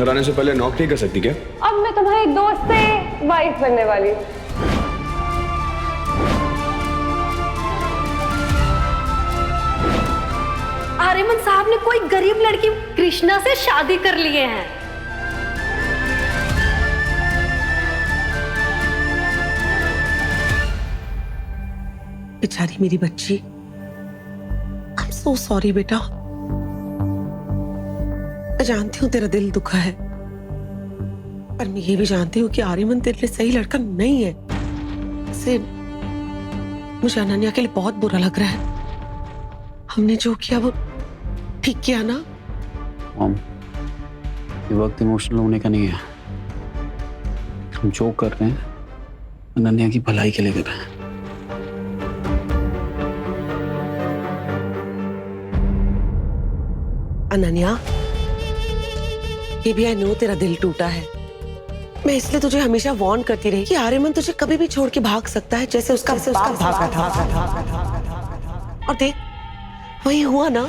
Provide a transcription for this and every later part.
अंदर आने से पहले नॉक नहीं कर सकती क्या? अब मैं तुम्हारी दोस्त से वाइफ बनने वाली हूँ। आर्यमन साहब ने कोई गरीब लड़की कृष्णा से शादी कर लिए हैं। बेचारी मेरी बच्ची। आई एम सो सॉरी बेटा। मैं जानती हूँ तेरा दिल दुखा है, पर मैं ये भी जानती हूँ कि आर्यमन तेरे लिए सही लड़का नहीं है। इसे मुझे अनन्या के लिए बहुत बुरा लग रहा है। हमने जो किया वो ठीक किया ना? मॉम, ये वक्त इमोशनल होने का नहीं है। हम जो कर रहे हैं अनन्या की भलाई के लिए कर रहे हैं। अनन्या, ये भी आई नो तेरा दिल टूटा है। मैं इसलिए तुझे हमेशा वार्न करती रही कि आर्यमन तुझे कभी भी छोड़ के भाग सकता है, जैसे उसका बाप भागा था। और देख, वही हुआ ना।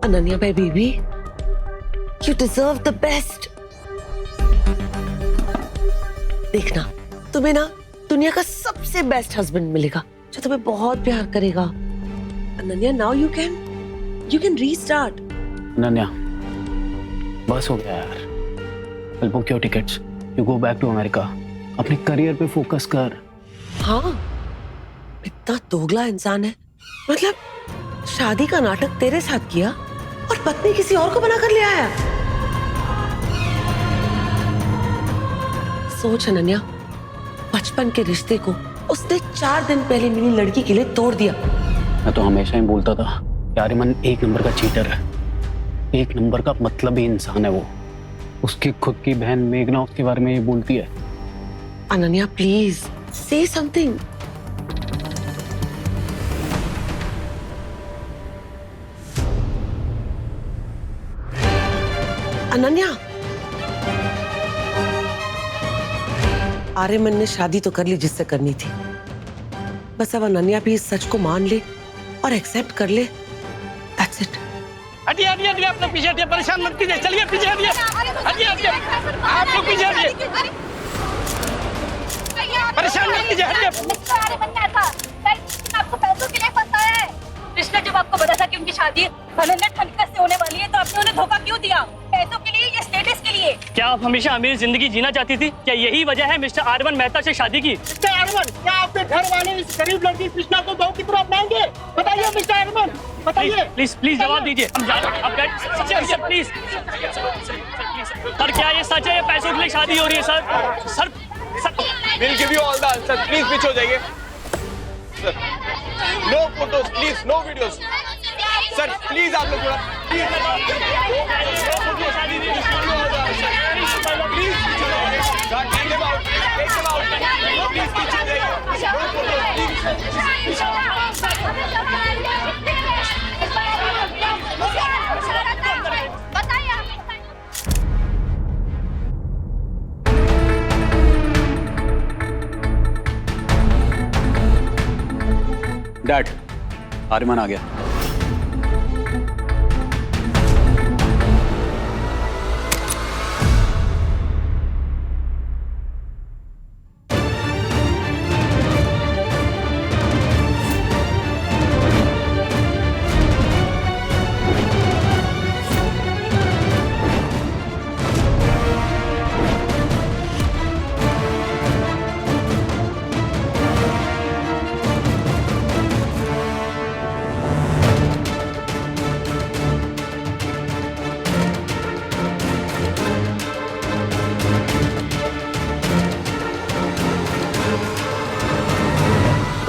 Ananya my baby, you deserve the best. देखना, तुम्हें ना दुनिया का सबसे बेस्ट हस्बैंड मिलेगा जो तुम्हें बहुत प्यार करेगा। Ananya, now you can restart. Ananya, बस हो गया यार। I'll book your tickets. You go back to America. अपने करियर पे फोकस कर। हाँ, इतना दोगला इंसान है। मतलब शादी का नाटक तेरे साथ किया और पत्नी किसी और को बना कर ले आया। सोच अनन्या, बचपन के रिश्ते को उसने 4 दिन पहले मिली लड़की के लिए तोड़ दिया। मैं तो हमेशा ही बोलता था कि आर्यमन एक नंबर का चीटर है। एक नंबर का मतलब ही इंसान है वो। उसकी खुद की बहन मेघना उसके बारे में ये बोलती है। अनन्या, प्लीज से समथिंग। अनन्या, आर्यमन ने शादी तो कर ली जिससे करनी थी। बस अब अनन्या भी इस सच को मान ले और एक्सेप्ट कर ले। That's it. हटिए हटिए हटिए, आप लोग पीछे हटिए, परेशान मत कीजिए। चलिए पीछे हटिए, हटिए हटिए, आप लोग पीछे हटिए, परेशान मत कीजिए, हटिए। आपको पैसों के लिए फंसा है। कृष्णा जब आपको बता था कि उनकी शादी अनन्या ठनका से होने वाली है, तो आपने उन्हें धोखा क्यों दिया? पैसों के लिए या स्टेटस के लिए? क्या आप हमेशा अमीर जिंदगी जीना चाहती थी? क्या यही वजह है मिस्टर आर्यमन मेहता से शादी की? मिस्टर आर्यमन, क्या आपके घर वाले इस गरीब लड़की कृष्णा को बहू की तरह अपनाएंगे? बताइए मिस्टर आर्यमन, बताइए। प्लीज प्लीज जवाब दीजिए। प्लीज सर, क्या ये सच है? ये पैसों के लिए शादी हो रही है sir? Sir We'll give you all the answers. Please पीछे हो जाइए। No photos, please, no videos. Sir please आप लोग थोड़ा डैड, आर्यमन आ गया।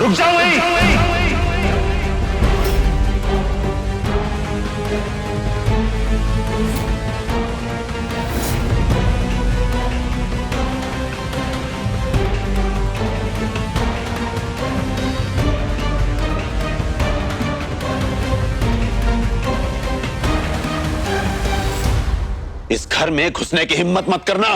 रुक जाओ वहीं। इस घर में घुसने की हिम्मत मत करना।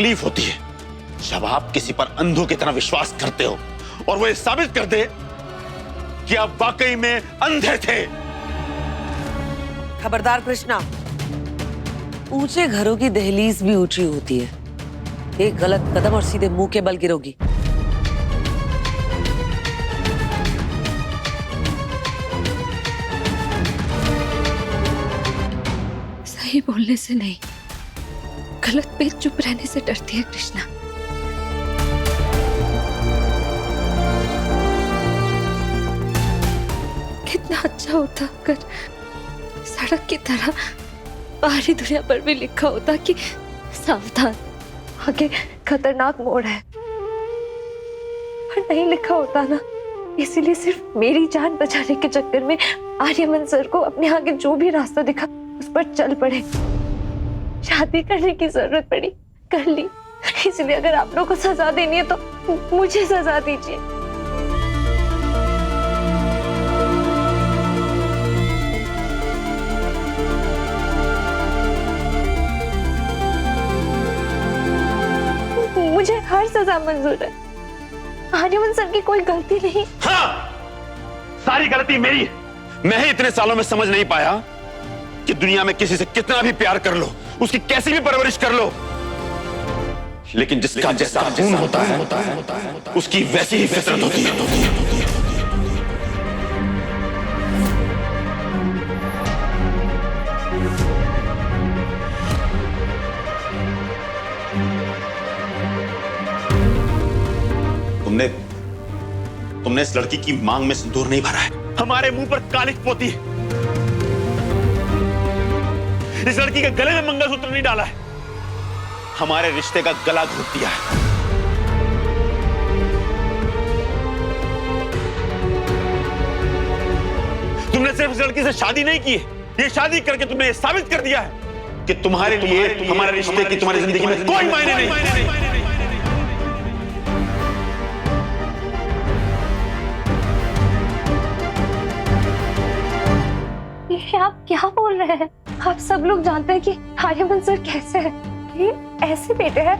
तकलीफ होती है जब आप किसी पर अंधों की तरह विश्वास करते हो और वो ये साबित कर दे कि आप वाकई में अंधे थे। खबरदार कृष्णा, ऊंचे घरों की दहलीज भी ऊंची होती है। एक गलत कदम और सीधे मुंह के बल गिरोगी। सही बोलने से नहीं, गलत पे चुप रहने से डरती है कृष्णा। कितना अच्छा होता अगर सड़क की तरह बाहरी दुनिया पर भी लिखा होता कि सावधान, आगे खतरनाक मोड़ है, पर नहीं लिखा होता ना। इसीलिए सिर्फ मेरी जान बचाने के चक्कर में आर्यमन सर को अपने आगे जो भी रास्ता दिखा उस पर चल पड़े। शादी करने की जरूरत पड़ी, कर ली। इसलिए अगर आप लोगों को सजा देनी है तो मुझे सजा दीजिए। मुझे हर सजा मंजूर है। आर्यमन सर की कोई गलती नहीं। हाँ, सारी गलती मेरी है। मैं ही इतने सालों में समझ नहीं पाया कि दुनिया में किसी से कितना भी प्यार कर लो, उसकी कैसी भी परवरिश कर लो, लेकिन जिसका जैसा खून होता है उसकी वैसी ही फितरत होती है। तुमने इस लड़की की मांग में सिंदूर नहीं भरा है, हमारे मुंह पर कालिख पोती है। इस लड़की के गले में मंगलसूत्र नहीं डाला है, हमारे रिश्ते का गला घोट दिया है। तुमने सिर्फ इस लड़की से शादी नहीं की है, ये शादी करके तुमने ये साबित कर दिया है कि तुम्हारे लिए हमारे रिश्ते की तुम्हारी जिंदगी में कोई मायने नहीं। ये आप क्या बोल रहे हैं? आप सब लोग जानते हैं कि आर्यमन सर कैसे है। ये ऐसे बेटे हैं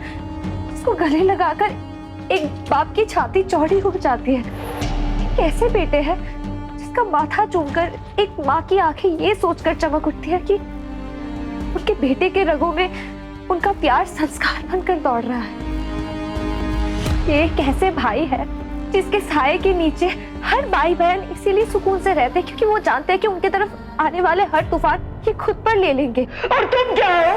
जिसको गले लगाकर एक बाप की छाती चौड़ी हो जाती है। कैसे बेटे हैं जिसका माथा चूमकर एक माँ की आंखें ये सोचकर चमक उठती है कि उनके बेटे के रगों में उनका प्यार संस्कार बनकर दौड़ रहा है। ये कैसे भाई है जिसके साए के नीचे हर भाई बहन इसीलिए सुकून से रहते हैं क्योंकि वो जानते हैं कि उनके तरफ आने वाले हर तूफान ये खुद पर ले लेंगे। और तुम क्या हो?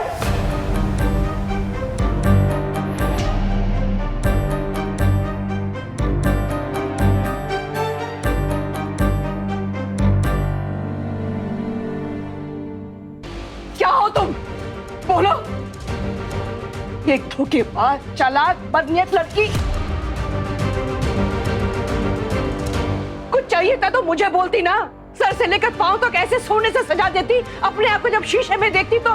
क्या हो तुम? बोलो। एक धोखेबाज, चालाक, बदनीयत लड़की। कुछ चाहिए था तो मुझे बोलती ना। सर से लेकर पांव तक ऐसे सोने से सजा देती। अपने आप को जब शीशे में देखती तो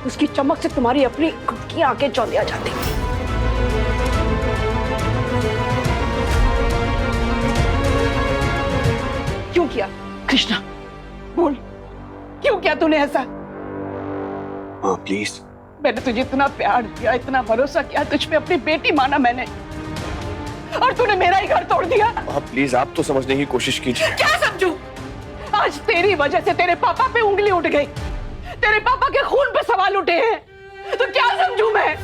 उसकी चमक से तुम्हारी अपनी खुद की आंखें चौंधिया जाती। क्यों किया कृष्णा? बोल, क्यों किया तूने ऐसा? हाँ प्लीज। मैंने तुझे इतना प्यार दिया, इतना भरोसा किया, तुझ पे अपनी बेटी माना मैंने, और तूने मेरा ही घर तोड़ दिया। प्लीज आप तो समझने की कोशिश कीजिए। क्या समझूं? आज तेरी वजह से तेरे पापा पे उंगली उठ गई, तेरे पापा के खून पे सवाल उठे हैं, तो क्या समझूं मैं?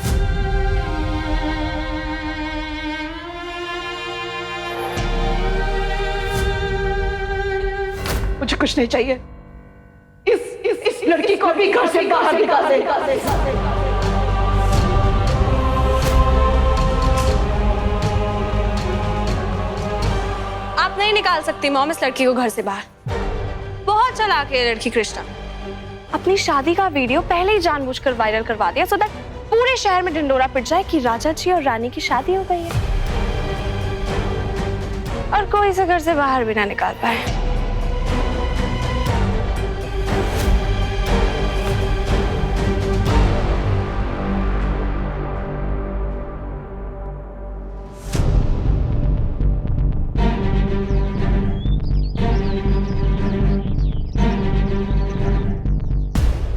मुझे कुछ नहीं चाहिए। इस लड़की को भी घर से बाहर निकाल दे। आप नहीं निकाल सकती मॉम इस लड़की को घर से बाहर। बहुत चालाक है लड़की कृष्णा। अपनी शादी का वीडियो पहले ही जानबूझकर वायरल करवा दिया सो दैट पूरे शहर में ढिंडोरा पिट जाए कि राजा जी और रानी की शादी हो गई है और कोई इसे घर से बाहर भी ना निकाल पाए।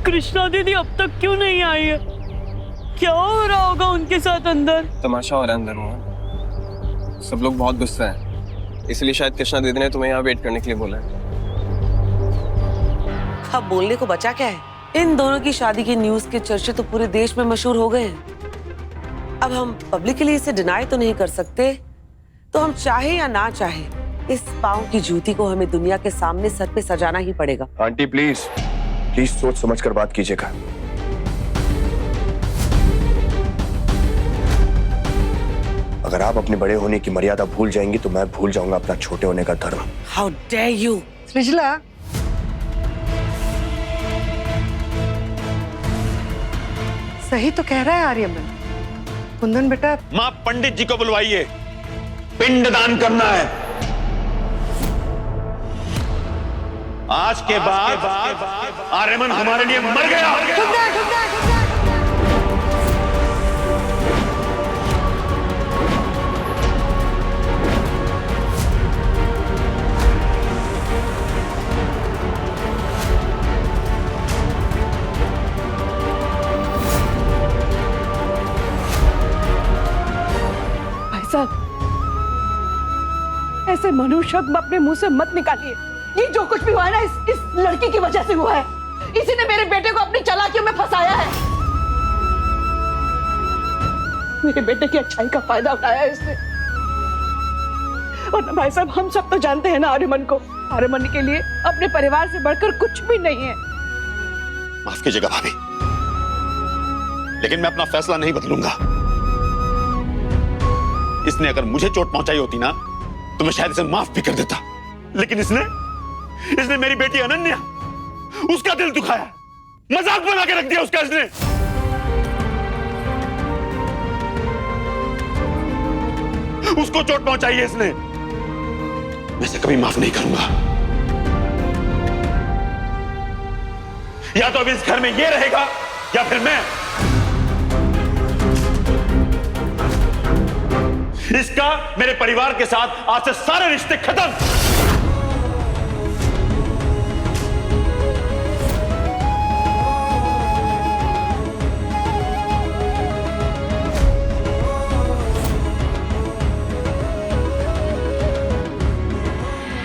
कृष्णा दीदी अब तक क्यों नहीं आई है? क्या हो रहा होगा उनके साथ अंदर? तमाशा हो रहा है अंदर मोहन। सब लोग बहुत गुस्सा है, इसलिए शायद कृष्णा दीदी ने तुम्हें यहाँ वेट करने के लिए बोला है। अब बोलने को बचा क्या है? इन दोनों की शादी की न्यूज के चर्चे तो पूरे देश में मशहूर हो गए हैं। अब हम पब्लिकली इसे डिनाई तो नहीं कर सकते, तो हम चाहे या ना चाहे इस पांव की जूती को हमें दुनिया के सामने सर पे सजाना ही पड़ेगा। आंटी प्लीज प्लीज सोच समझ कर बात कीजिएगा। अगर आप अपने बड़े होने की मर्यादा भूल जाएंगी तो मैं भूल जाऊंगा अपना छोटे होने का धर्म। How dare you! सृजला, सही तो कह रहा है आर्यमन। कुंदन बेटा, मां पंडित जी को बुलवाइए, पिंडदान करना है। आज के बाद आर्यमन हमारे लिए मर गया। भाई साहब, ऐसे मनुष्य शब्द अपने मुंह से मत निकालिए। ये जो कुछ भी हुआ है ना, इस लड़की की वजह से हुआ है। इसी ने मेरे बेटे को अपनी चालाकियों में फंसाया है। मेरे बेटे की अच्छाई का फायदा उठाया है इसने। और ना भाई साहब, हम सब तो जानते हैं ना आर्यमन को। आर्यमन के लिए अपने परिवार से बढ़कर कुछ भी नहीं है। माफ कीजिएगा भाभी, लेकिन मैं अपना फैसला नहीं बदलूंगा। इसने अगर मुझे चोट पहुंचाई होती ना तो मैं शायद इसे माफ भी कर देता, लेकिन इसने मेरी बेटी अनन्या, उसका दिल दुखाया, मजाक बना के रख दिया उसका इसने। उसको चोट पहुंचाई है इसने, मैं इसे कभी माफ नहीं करूंगा। या तो अब इस घर में ये रहेगा या फिर मैं। इसका मेरे परिवार के साथ आज से सारे रिश्ते खत्म।